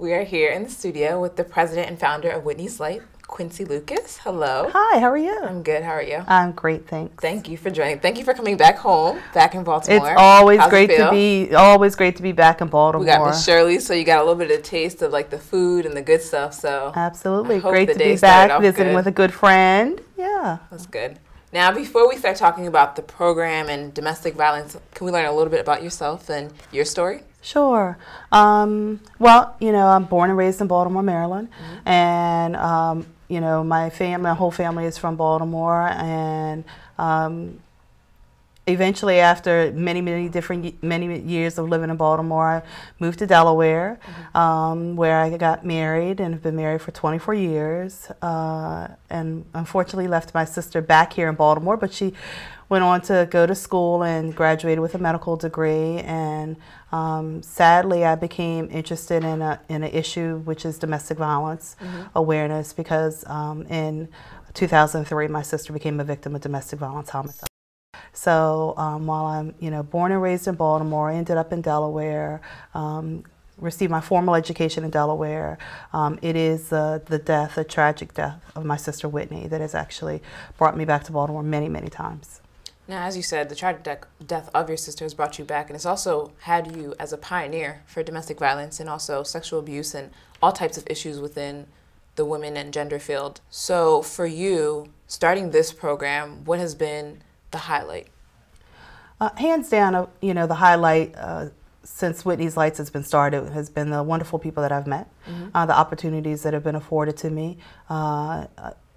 We are here in the studio with the president and founder of Witney's Light, Quincy Lucas. Hello. Hi, how are you? I'm good. How are you? I'm great, thanks. Thank you for joining. Thank you for coming back home, back in Baltimore. It's always great to be back in Baltimore. We got Miss Shirley, so you got a little bit of taste of like the food and the good stuff. So absolutely great to be back visiting with a good friend. Yeah, that's good. Now, before we start talking about the program and domestic violence, can we learn a little bit about yourself and your story? Sure. Well, you know, I'm born and raised in Baltimore, Maryland, and you know, my whole family is from Baltimore, and eventually, after many years of living in Baltimore, I moved to Delaware, where I got married and have been married for 24 years, and unfortunately left my sister back here in Baltimore, but she went on to go to school and graduated with a medical degree, and sadly I became interested in an issue which is domestic violence awareness, because in 2003 my sister became a victim of domestic violence homicide. So while I'm, you know, born and raised in Baltimore, ended up in Delaware, received my formal education in Delaware. It is the tragic death of my sister Witney that has actually brought me back to Baltimore many times. Now, as you said, the tragic death of your sister has brought you back, and it's also had you as a pioneer for domestic violence and also sexual abuse and all types of issues within the women and gender field. So for you, starting this program, what has been the highlight? Hands down, you know, the highlight since Witney's Lights has been started has been the wonderful people that I've met. The opportunities that have been afforded to me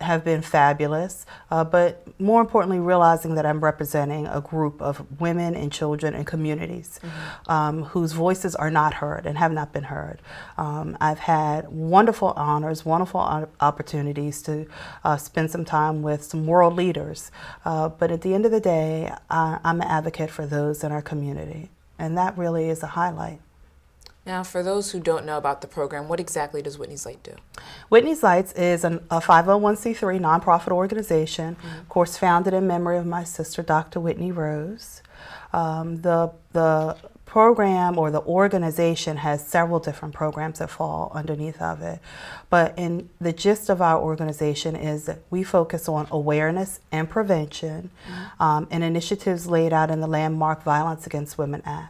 have been fabulous, but more importantly, realizing that I'm representing a group of women and children and communities whose voices are not heard and have not been heard. I've had wonderful honors, wonderful opportunities to spend some time with some world leaders, but at the end of the day, I'm an advocate for those in our community, and that really is a highlight. Now, for those who don't know about the program, what exactly does Witney's Light do? Witney's Lights is a 501c3 nonprofit organization, of course, founded in memory of my sister, Dr. Whitney Rose. The program or the organization has several different programs that fall underneath of it. But in the gist of our organization is that we focus on awareness and prevention and initiatives laid out in the landmark Violence Against Women Act.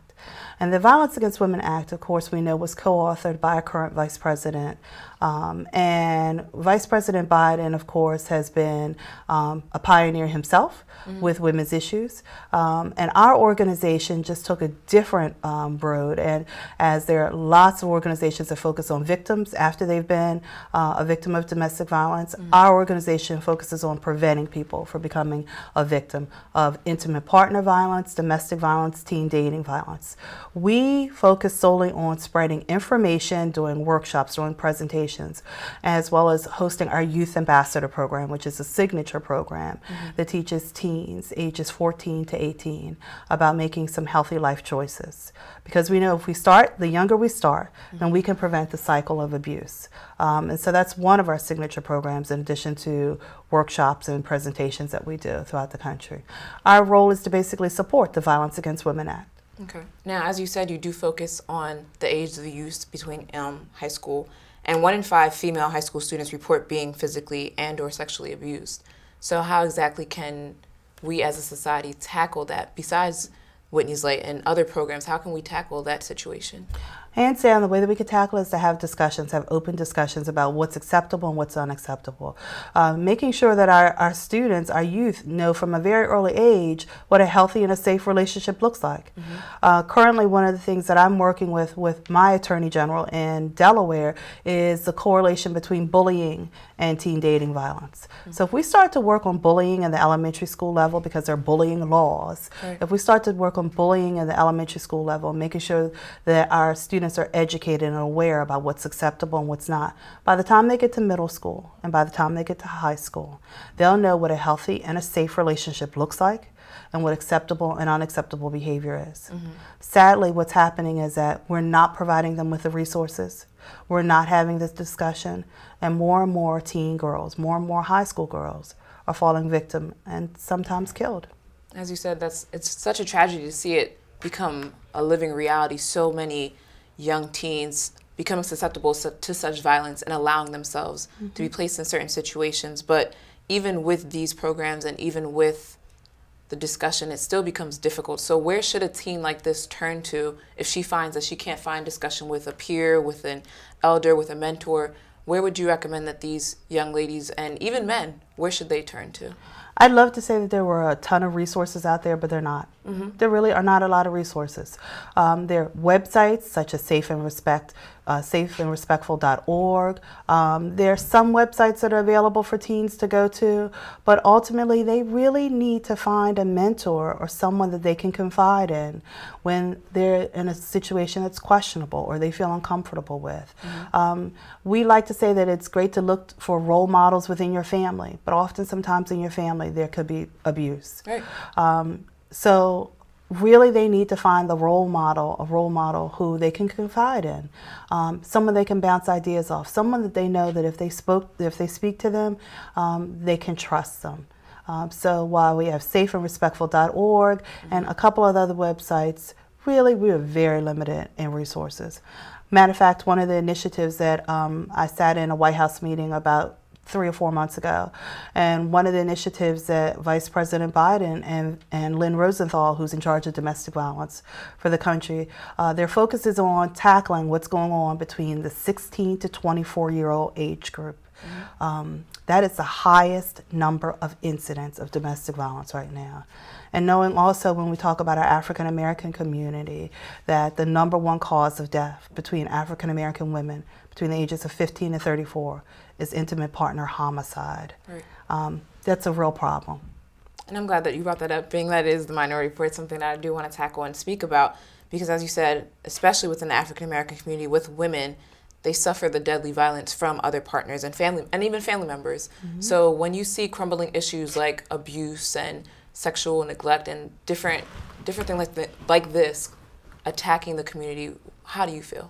And the Violence Against Women Act, of course, we know was co-authored by our current Vice President. And Vice President Biden, of course, has been a pioneer himself with women's issues. And our organization just took a different road. And as there are lots of organizations that focus on victims after they've been a victim of domestic violence, our organization focuses on preventing people from becoming a victim of intimate partner violence, domestic violence, teen dating violence. We focus solely on spreading information, doing workshops, doing presentations, as well as hosting our Youth Ambassador program, which is a signature program that teaches teens ages 14 to 18 about making some healthy life choices. Because we know if we start, the younger we start, then we can prevent the cycle of abuse. And so that's one of our signature programs, in addition to workshops and presentations that we do throughout the country. Our role is to basically support the Violence Against Women Act. Okay. Now, as you said, you do focus on the age of the youth between high school, and 1 in 5 female high school students report being physically and/or sexually abused. So how exactly can we as a society tackle that, besides Witney's Light and other programs, how can we tackle that situation? Hands down, the way that we could tackle it is to have discussions, have open discussions about what's acceptable and what's unacceptable. Making sure that our students, our youth, know from a very early age what a healthy and a safe relationship looks like. Currently, one of the things that I'm working with my Attorney General in Delaware is the correlation between bullying and teen dating violence. So if we start to work on bullying in the elementary school level, because there are bullying laws, if we start to work on bullying in the elementary school level, making sure that our students are educated and aware about what's acceptable and what's not, by the time they get to middle school and by the time they get to high school, they'll know what a healthy and a safe relationship looks like and what acceptable and unacceptable behavior is. Sadly, what's happening is that we're not providing them with the resources. We're not having this discussion, and more teen girls, more and more high school girls are falling victim and sometimes killed. As you said, it's such a tragedy to see it become a living reality. So many young teens becoming susceptible to such violence and allowing themselves to be placed in certain situations. But even with these programs and even with the discussion, it still becomes difficult. So where should a teen like this turn to if she finds that she can't find discussion with a peer, with an elder, with a mentor? Where would you recommend that these young ladies and even men, where should they turn to? I'd love to say that there were a ton of resources out there, but they're not. There really are not a lot of resources. There are websites such as safeandrespectful.org. There are some websites that are available for teens to go to, but ultimately they really need to find a mentor or someone that they can confide in when they're in a situation that's questionable or they feel uncomfortable with. We like to say that it's great to look for role models within your family, but often sometimes in your family there could be abuse. So really they need to find a role model who they can confide in, someone they can bounce ideas off, someone that they know that if they speak to them, they can trust them. So while we have safeandrespectful.org and a couple of other websites, really we are very limited in resources. Matter of fact, one of the initiatives that I sat in a White House meeting about 3 or 4 months ago, and one of the initiatives that Vice President Biden and Lynn Rosenthal, who's in charge of domestic violence for the country, their focus is on tackling what's going on between the 16 to 24-year-old age group. That is the highest number of incidents of domestic violence right now. And knowing also when we talk about our African American community that the #1 cause of death between African American women between the ages of 15 and 34 is intimate partner homicide. That's a real problem. And I'm glad that you brought that up, being that it is the minority report. It's something that I do want to tackle and speak about because, as you said, especially within the African American community with women, they suffer the deadly violence from other partners and family and even family members. So when you see crumbling issues like abuse and sexual neglect and different things like this attacking the community, how do you feel?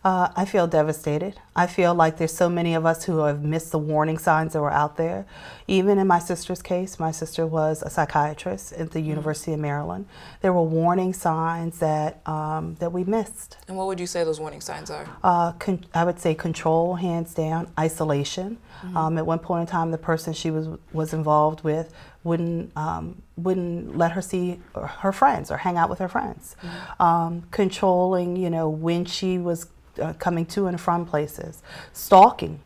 I feel devastated. I feel like there's so many of us who have missed the warning signs that were out there. Even in my sister's case, my sister was a psychiatrist at the University of Maryland. There were warning signs that we missed. And what would you say those warning signs are? I would say control, hands down, isolation. At one point in time, the person she was involved with wouldn't let her see her friends or hang out with her friends. Controlling, when she was coming to and from places. Stalking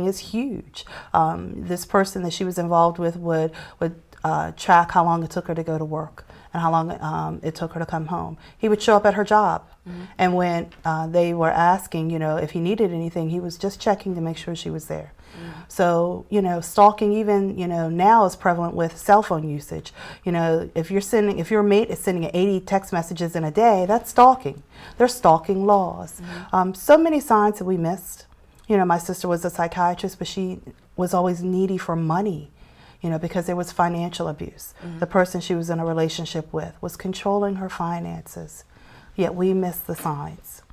is huge. This person that she was involved with would track how long it took her to go to work and how long it took her to come home. He would show up at her job, and when they were asking, if he needed anything, he was just checking to make sure she was there. So, stalking even, now is prevalent with cell phone usage. If your mate is sending 80 text messages in a day, that's stalking. There's stalking laws. So many signs that we missed. My sister was a psychiatrist, but she was always needy for money, because there was financial abuse. The person she was in a relationship with was controlling her finances, yet we missed the signs.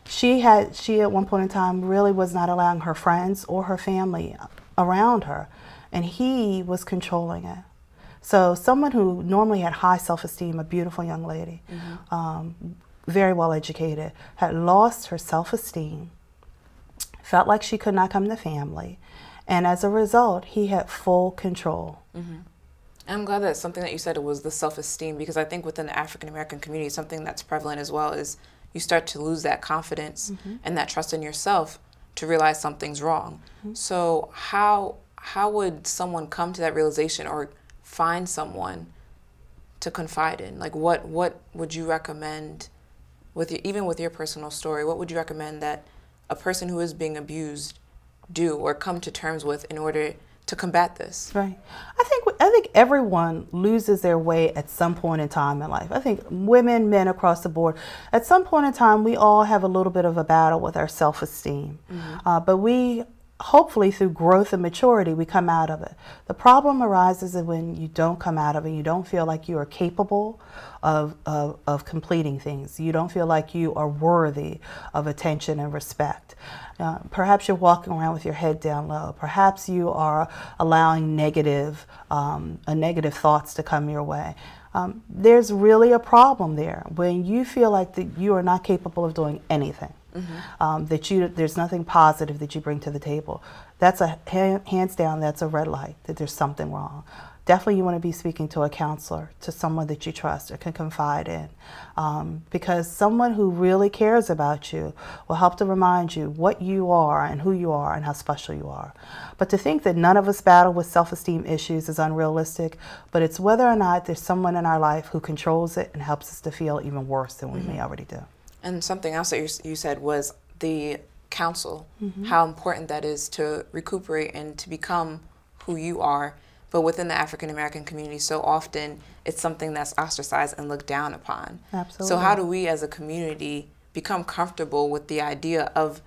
She at one point in time really was not allowing her friends or her family around her, and he was controlling it. So someone who normally had high self-esteem, a beautiful young lady, very well educated, had lost her self-esteem, felt like she could not come to family, and as a result, he had full control. I'm glad that something that you said was the self-esteem, because I think within the African American community, something that's prevalent as well is you start to lose that confidence and that trust in yourself to realize something's wrong. So how would someone come to that realization or find someone to confide in? Like what would you recommend even with your personal story, what would you recommend that a person who is being abused do or come to terms with in order to combat this? Right. I think everyone loses their way at some point in time in life. I think women, men across the board, at some point in time, we all have a little bit of a battle with our self-esteem. But we, hopefully through growth and maturity, we come out of it. The problem arises when you don't come out of it, you don't feel like you are capable of completing things. You don't feel like you are worthy of attention and respect. Perhaps you're walking around with your head down low. Perhaps you are allowing negative thoughts to come your way. There's really a problem there when you feel like that you are not capable of doing anything. There's nothing positive that you bring to the table. That's hands down, that's a red light, that there's something wrong. Definitely you want to be speaking to a counselor, to someone that you trust or can confide in, because someone who really cares about you will help to remind you what you are and who you are and how special you are. But to think that none of us battle with self-esteem issues is unrealistic, but it's whether or not there's someone in our life who controls it and helps us to feel even worse than we may already do. And something else that you said was the counsel, how important that is to recuperate and to become who you are. But within the African American community, so often it's something that's ostracized and looked down upon. Absolutely. So how do we as a community become comfortable with the idea of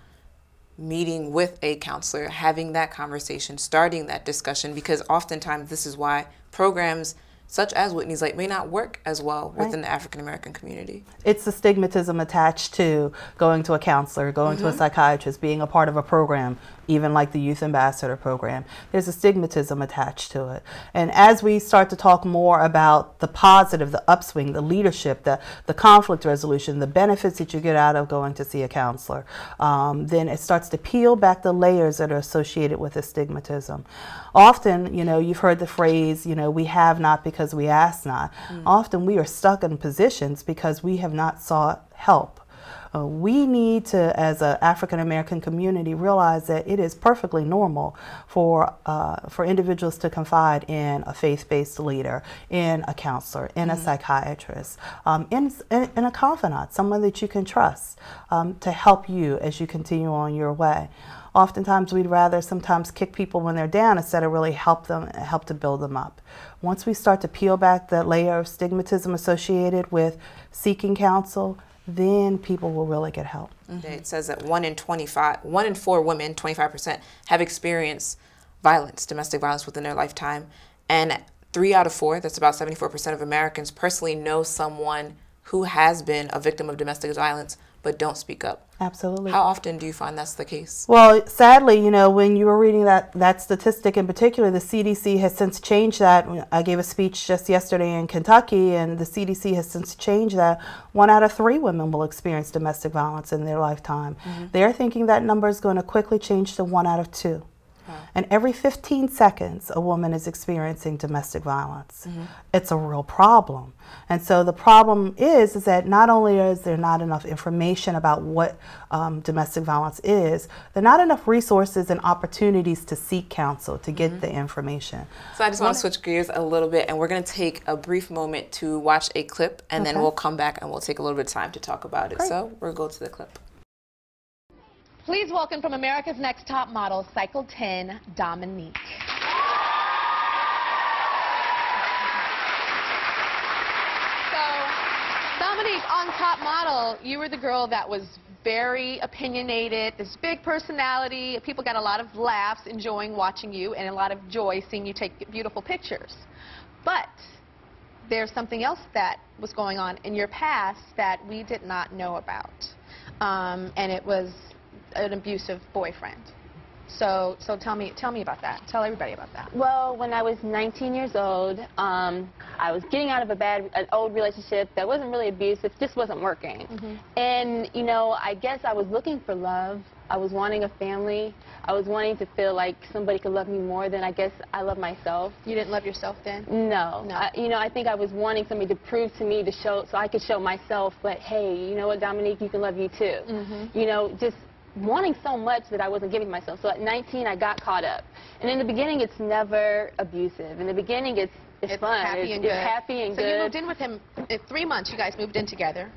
meeting with a counselor, having that conversation, starting that discussion? Because oftentimes this is why programs such as Witney's Light may not work as well within the African American community. It's the stigmatism attached to going to a counselor, going to a psychiatrist, being a part of a program, even like the Youth Ambassador program. There's a stigmatism attached to it. And as we start to talk more about the positive, the upswing, the leadership, the conflict resolution, the benefits that you get out of going to see a counselor, then it starts to peel back the layers that are associated with the stigmatism. Often, you know, you've heard the phrase, you know, we have not because we ask not. Often we are stuck in positions because we have not sought help. We need to, as an African American community, realize that it is perfectly normal for individuals to confide in a faith-based leader, in a counselor, in a psychiatrist, in a confidant, someone that you can trust to help you as you continue on your way. Oftentimes we'd rather sometimes kick people when they're down instead of really help to build them up. Once we start to peel back that layer of stigmatism associated with seeking counsel, then people will really get help. It says that 1 in 4 women, 25%, have experienced violence, domestic violence within their lifetime. And 3 out of 4, that's about 74% of Americans, personally know someone who has been a victim of domestic violence but don't speak up. Absolutely. How often do you find that's the case? Well, sadly, you know, when you were reading that statistic in particular, the CDC has since changed that. I gave a speech just yesterday in Kentucky, and the CDC has since changed that. 1 out of 3 women will experience domestic violence in their lifetime. They're thinking that number is going to quickly change to 1 out of 2. And every 15 seconds, a woman is experiencing domestic violence. It's a real problem. And so the problem is that not only is there not enough information about what domestic violence is, there are not enough resources and opportunities to seek counsel, to get the information. So I just want to switch gears a little bit, and we're going to take a brief moment to watch a clip, and then we'll come back and we'll take a little bit of time to talk about it. Great. So we'll go to the clip. Please welcome from America's Next Top Model, Cycle 10, Dominique. So, Dominique, on Top Model, you were the girl that was very opinionated, this big personality. People got a lot of laughs enjoying watching you and a lot of joy seeing you take beautiful pictures. But there's something else that was going on in your past that we did not know about. And it was an abusive boyfriend. So tell me about that. Tell everybody about that. Well, when I was 19 years old, I was getting out of an old relationship that wasn't really abusive, just wasn't working. And, you know, I guess I was looking for love. I was wanting a family. I was wanting to feel like somebody could love me more than I guess I love myself. You didn't love yourself then? No. You know, I think I was wanting somebody to prove to me, so I could show myself that, hey, you know what, Dominique, you can love you too. You know, just wanting so much that I wasn't giving myself. So at 19, I got caught up. And in the beginning, it's never abusive. In the beginning, it's fun. Happy and good. It's happy and good. So you moved in with him in 3 months. You guys moved in together.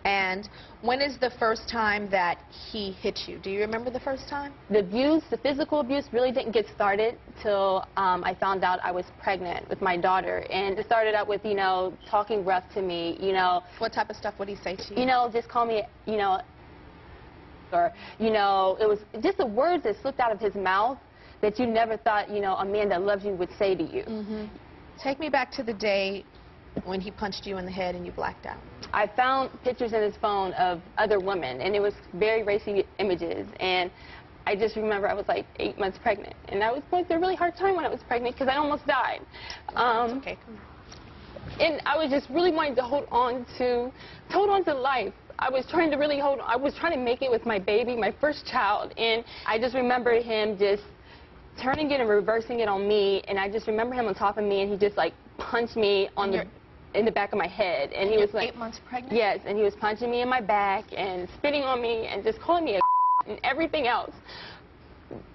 And when is the first time that he hit you? Do you remember the first time? The abuse, the physical abuse, really didn't get started till I found out I was pregnant with my daughter. And it started out with, you know, talking rough to me, you know. What type of stuff would he say to you? You know, just call me, you know, or, you know, it was just the words that slipped out of his mouth that you never thought, you know, a man that loves you would say to you. Take me back to the day when he punched you in the head and you blacked out. I found pictures in his phone of other women, and it was very racy images. And I just remember I was like 8 months pregnant, and I was going through a really hard time when I was pregnant because I almost died. Okay. And I was just really wanting to hold on to life. I was trying to really I was trying to make it with my baby, my first child, and I just remember him just turning it and reversing it on me, and I just remember him on top of me, and he just like punched me in the back of my head, and he was like 8 months pregnant? Yes, and he was punching me in my back and spitting on me and just calling me a and everything else.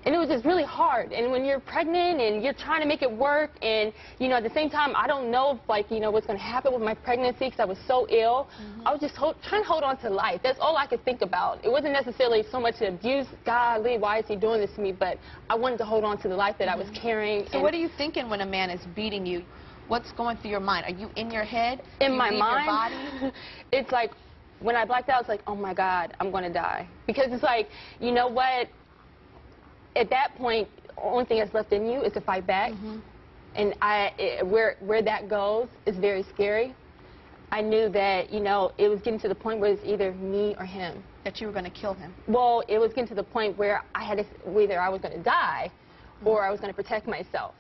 And it was just really hard. And when you're pregnant and you're trying to make it work, and, you know, at the same time, I don't know if, like, you know, what's going to happen with my pregnancy because I was so ill. I was just trying to hold on to life. That's all I could think about. It wasn't necessarily so much the abuse. Golly, why is he doing this to me? But I wanted to hold on to the life that I was carrying. So what are you thinking when a man is beating you? What's going through your mind? Are you in your head? In my mind, your body? It's like when I blacked out, it's like, oh, my God, I'm going to die. Because it's like, you know what? At that point, the only thing that's left in you is to fight back. And where that goes is very scary. I knew that, you know, it was getting to the point where it's either me or him. That you were going to kill him? Well, it was getting to the point where I had to, either I was going to die or I was going to protect myself.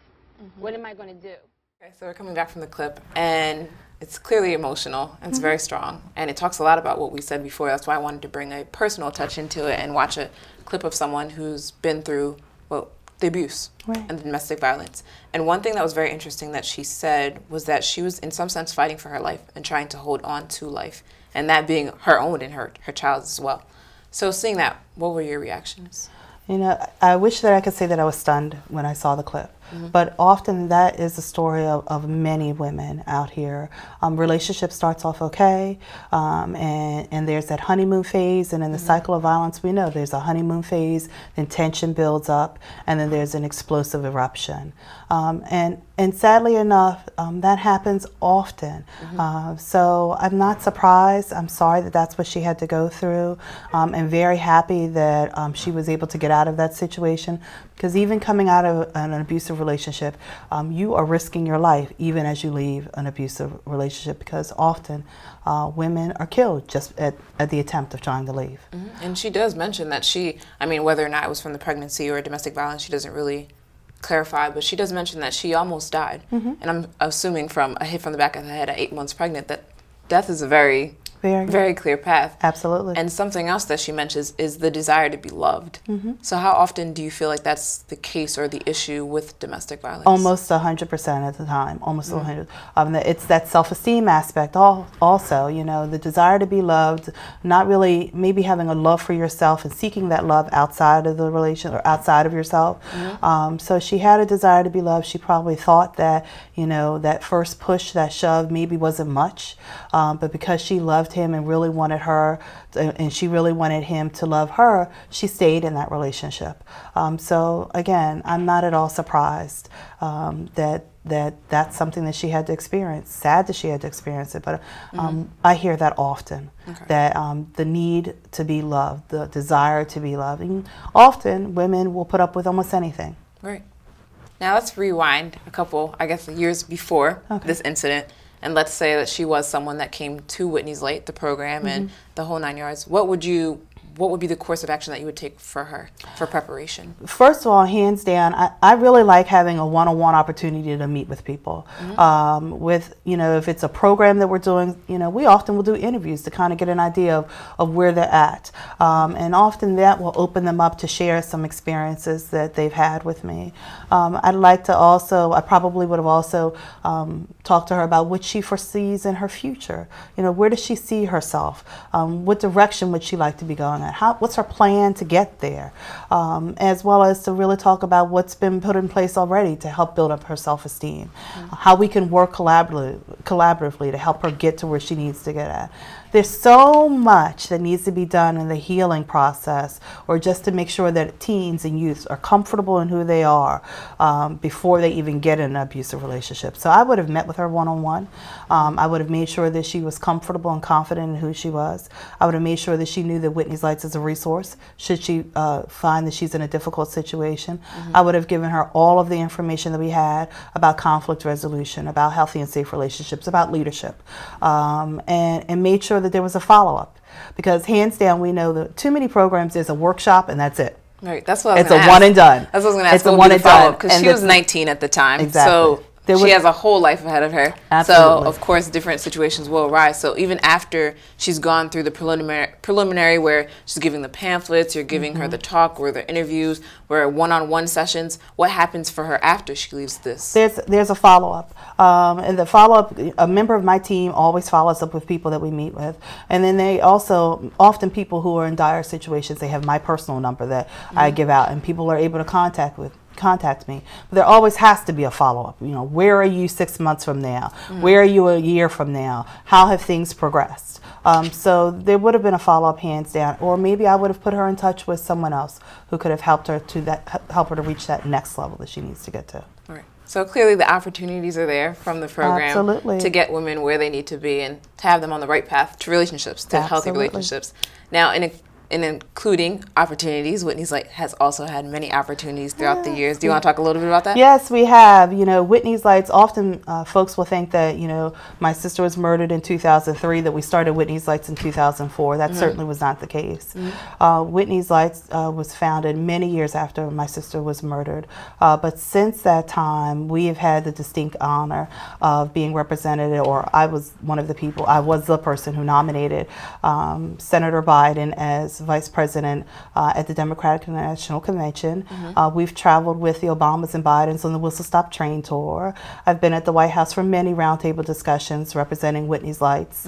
What am I going to do? Okay, so we're coming back from the clip, and it's clearly emotional, and it's very strong, and it talks a lot about what we said before. That's why I wanted to bring a personal touch into it and watch a clip of someone who's been through, well, the abuse and the domestic violence. And one thing that was very interesting that she said was that she was, in some sense, fighting for her life and trying to hold on to life, and that being her own and her child's as well. So seeing that, what were your reactions? You know, I wish that I could say that I was stunned when I saw the clip. But often that is the story of many women out here. Relationship starts off okay, and there's that honeymoon phase, and in the cycle of violence, we know there's a honeymoon phase, then tension builds up, and then there's an explosive eruption. And sadly enough, that happens often. So I'm not surprised. I'm sorry that that's what she had to go through. I'm very happy that she was able to get out of that situation, because even coming out of an abusive relationship, you are risking your life even as you leave an abusive relationship, because often women are killed just at the attempt of trying to leave. And she does mention that I mean, whether or not it was from the pregnancy or domestic violence, she doesn't really clarify, but she does mention that she almost died. And I'm assuming from a hit from the back of the head at 8 months pregnant that death is a very clear path. Absolutely. And something else that she mentions is the desire to be loved. So how often do you feel like that's the case or the issue with domestic violence? Almost 100% of the time. Almost 100. It's that self-esteem aspect also, you know, the desire to be loved, not really maybe having a love for yourself and seeking that love outside of the relation or outside of yourself. So she had a desire to be loved. She probably thought that, you know, that first push, that shove maybe wasn't much, but because she loved him and really wanted her, and she really wanted him to love her, she stayed in that relationship. So again, I'm not at all surprised that's something that she had to experience. Sad that she had to experience it, but I hear that often, that the need to be loved, the desire to be loved. And often women will put up with almost anything. Right. Now let's rewind a couple, I guess, years before this incident. And let's say that she was someone that came to Whitney's Late, the program, and the whole 9 yards. What would you what would be the course of action that you would take for her for preparation? First of all, hands down, I really like having a one-on-one opportunity to meet with people. With, you know, if it's a program that we're doing, you know, we often will do interviews to kind of get an idea of where they're at. And often that will open them up to share some experiences that they've had with me. I'd like to also, I probably would have also talked to her about what she foresees in her future. You know, where does she see herself? What direction would she like to be going at? What's her plan to get there? As well as to really talk about what's been put in place already to help build up her self-esteem. How we can work collaboratively to help her get to where she needs to get at. There's so much that needs to be done in the healing process, or just to make sure that teens and youths are comfortable in who they are before they even get in an abusive relationship. So I would have met with her one-on-one. I would have made sure that she was comfortable and confident in who she was. I would have made sure that she knew that Witney's Lights is a resource should she find that she's in a difficult situation. I would have given her all of the information that we had about conflict resolution, about healthy and safe relationships, about leadership, and made sure that there was a follow-up, because hands down we know that too many programs, there's a workshop and that's it. Right, that's what I was it's gonna a ask. one and done. That's what I was going to ask. It's a one and done, because she was 19 at the time. Exactly. So she has a whole life ahead of her. Absolutely. So of course different situations will arise. So even after she's gone through the preliminary where she's giving the pamphlets, you're giving her the talk, or the interviews, where one-on-one sessions, what happens for her after she leaves this? There's a follow-up. And the follow-up, a member of my team always follows up with people that we meet with. And then they also, often people who are in dire situations, they have my personal number that I give out, and people are able to contact me. But there always has to be a follow-up. You know, where are you 6 months from now? Where are you a year from now? How have things progressed? So there would have been a follow-up, hands down, or maybe I would have put her in touch with someone else who could have helped her to reach that next level that she needs to get to. All right. So clearly the opportunities are there from the program Absolutely. to get women where they need to be and to have them on the right path to relationships, to healthy relationships. Now, in including opportunities, Witney's Light has also had many opportunities throughout the years. Do you want to talk a little bit about that? Yes, we have. You know, Witney's Lights, often folks will think that, you know, my sister was murdered in 2003, that we started Witney's Lights in 2004. That certainly was not the case. Witney's Lights was founded many years after my sister was murdered. But since that time, we have had the distinct honor of being represented, or I was the person who nominated Senator Biden as Vice President at the Democratic National Convention. We've traveled with the Obamas and Bidens on the Whistle Stop Train Tour. I've been at the White House for many roundtable discussions representing Witney's Lights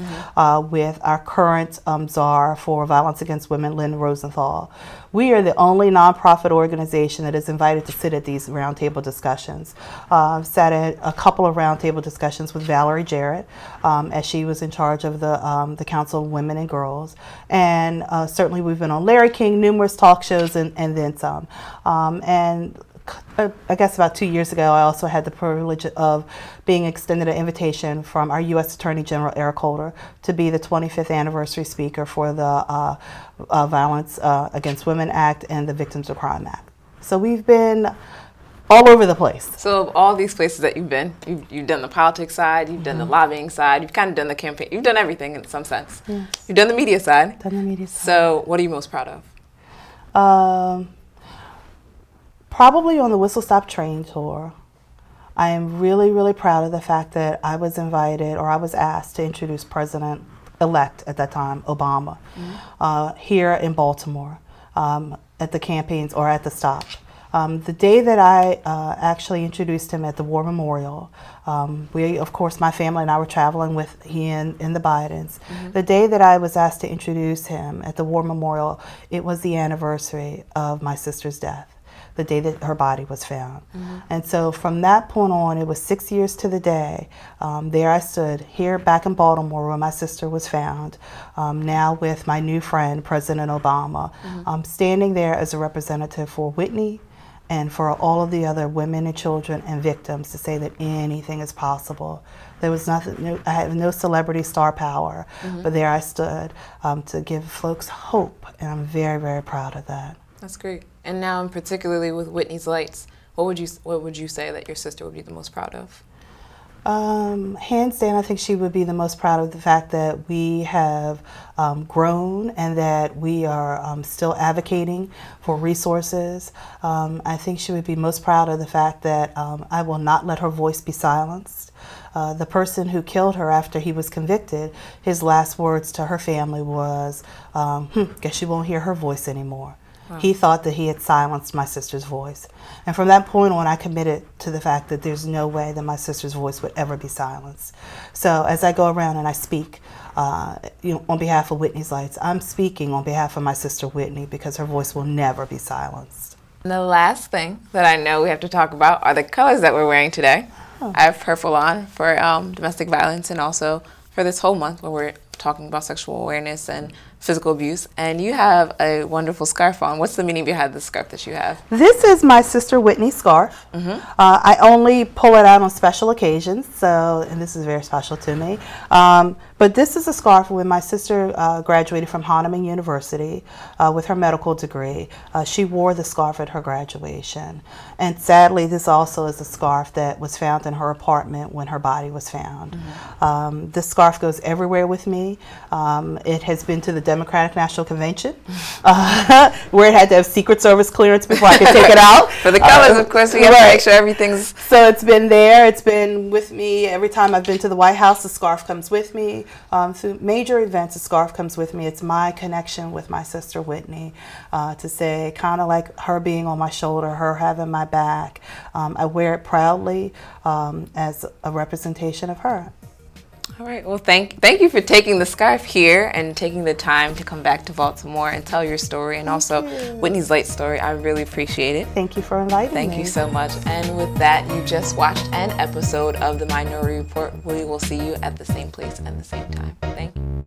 with our current czar for violence against women, Lynn Rosenthal. We are the only nonprofit organization that is invited to sit at these roundtable discussions. I've sat at a couple of roundtable discussions with Valerie Jarrett, as she was in charge of the Council of Women and Girls. And certainly we've been on Larry King, numerous talk shows, and then some. And I guess about 2 years ago, I also had the privilege of being extended an invitation from our U.S. Attorney General, Eric Holder, to be the 25th anniversary speaker for the Violence Against Women Act and the Victims of Crime Act. So we've been all over the place. So of all these places that you've been, you've done the politics side, you've done the lobbying side, you've kind of done the campaign, you've done everything in some sense. Yes. You've done the media side. Done the media side. So what are you most proud of? Probably on the Whistle Stop Train Tour. I am really, really proud of the fact that I was invited, or I was asked to introduce President-elect at that time, Obama, here in Baltimore at the campaigns, or at the stop. The day that I actually introduced him at the War Memorial, of course, my family and I were traveling with he and the Bidens. The day that I was asked to introduce him at the War Memorial, it was the anniversary of my sister's death, the day that her body was found. And so from that point on, it was 6 years to the day. There I stood here back in Baltimore where my sister was found, now with my new friend, President Obama, standing there as a representative for Witney and for all of the other women and children and victims, to say that anything is possible. There was nothing, I had no celebrity star power, but there I stood to give folks hope, and I'm very, very proud of that. That's great. And now, particularly with Witney's Lights, what would you say that your sister would be the most proud of? Hands down, I think she would be the most proud of the fact that we have grown and that we are still advocating for resources. I think she would be most proud of the fact that I will not let her voice be silenced. The person who killed her after he was convicted, his last words to her family was, guess you won't hear her voice anymore. Wow. He thought that he had silenced my sister's voice. And from that point on, I committed to the fact that there's no way that my sister's voice would ever be silenced. So as I go around and I speak on behalf of Witney's Lights, I'm speaking on behalf of my sister Witney, because her voice will never be silenced. And the last thing that I know we have to talk about are the colors that we're wearing today. Oh. I have purple on for domestic violence, and also for this whole month where we're talking about sexual awareness and physical abuse. And you have a wonderful scarf on. What's the meaning behind the scarf that you have? This is my sister Witney's scarf. I only pull it out on special occasions, and this is very special to me. But this is a scarf when my sister graduated from Hahnemann University with her medical degree. She wore the scarf at her graduation. And sadly, this also is a scarf that was found in her apartment when her body was found. This scarf goes everywhere with me. It has been to the Democratic National Convention, where it had to have Secret Service clearance before I could take it out. For the colors, of course, we have to make sure everything's... So it's been there. It's been with me every time I've been to the White House. The scarf comes with me. Through major events, the scarf comes with me. It's my connection with my sister Witney, to say, kind of like her being on my shoulder, her having my back. I wear it proudly as a representation of her. All right. Well, thank you for taking the scarf here and taking the time to come back to Baltimore and tell your story, and also Witney's Light story. I really appreciate it. Thank you for inviting me. Thank you so much. And with that, you just watched an episode of The Minority Report. We will see you at the same place at the same time. Thank you.